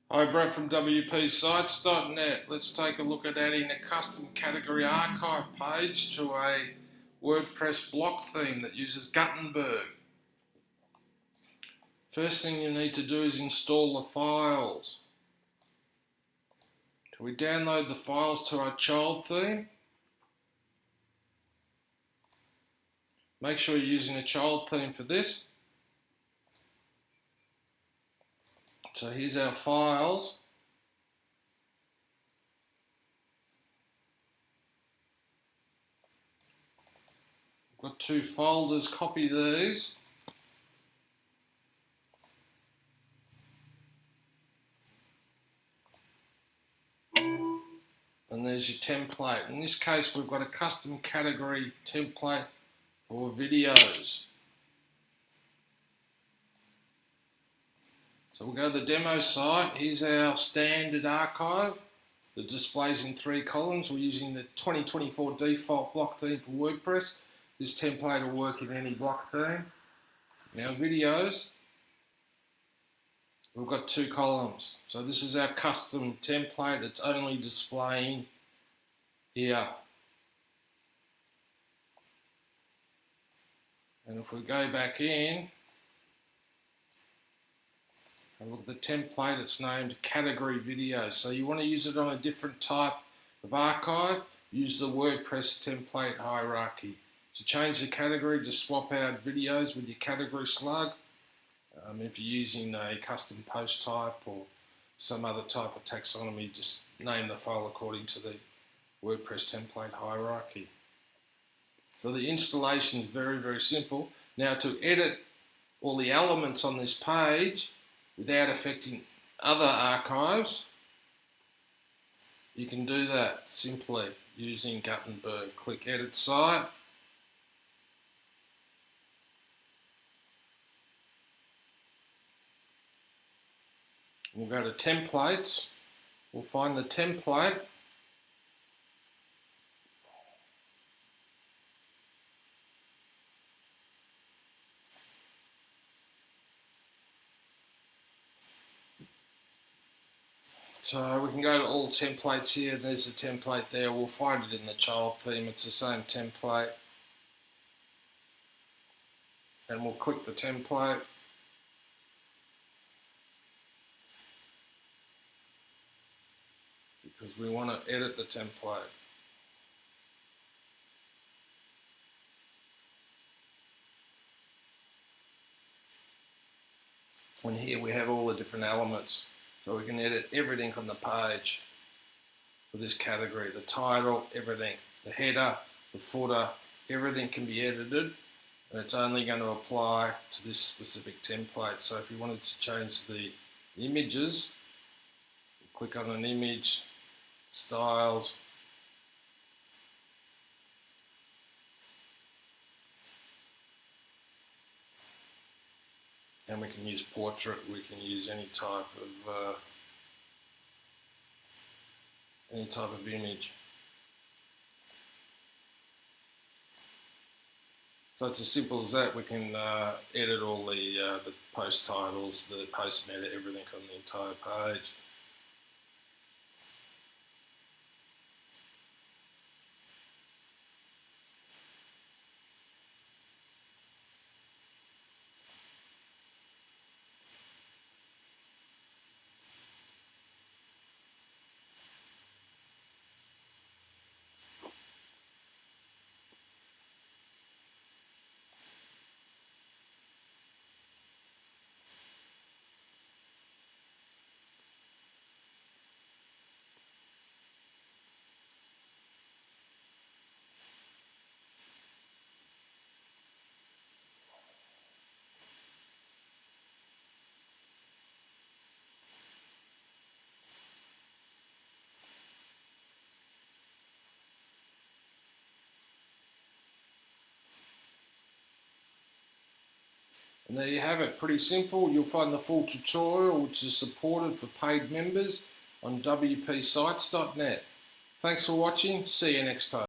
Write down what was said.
Hi, Brett from WPSites.net. Let's take a look at adding a custom category archive page to a WordPress block theme that uses Gutenberg. First thing you need to do is install the files. So we download the files to our child theme. Make sure you're using a child theme for this. So here's our files. We've got two folders, copy these. And there's your template. In this case, we've got a custom category template for videos. So we'll go to the demo site. Here's our standard archive that displays in 3 columns. We're using the 2024 default block theme for WordPress. This template will work in any block theme. Now videos, we've got 2 columns. So this is our custom template. It's only displaying here. And if we go back in and look at the template, it's named category video. So you want to use it on a different type of archive, use the WordPress template hierarchy. To change the category, just swap out videos with your category slug. If you're using a custom post type or some other type of taxonomy, just name the file according to the WordPress template hierarchy. So the installation is very, very simple. Now to edit all the elements on this page without affecting other archives, you can do that simply using Gutenberg. Click Edit Site. We'll go to Templates. We'll find the template. So we can go to all templates here. There's a template there. We'll find it in the child theme. It's the same template. And we'll click the template. Because we want to edit the template. And here we have all the different elements. So we can edit everything on the page for this category. The title, everything. The header, the footer, everything can be edited. And it's only going to apply to this specific template. So if you wanted to change the images, click on an image, styles, and we can use portrait, we can use any type of image. So it's as simple as that. We can edit all the post titles, the post meta, everything on the entire page. And there you have it, pretty simple. You'll find the full tutorial, which is supported for paid members on WPSites.net. Thanks for watching, see you next time.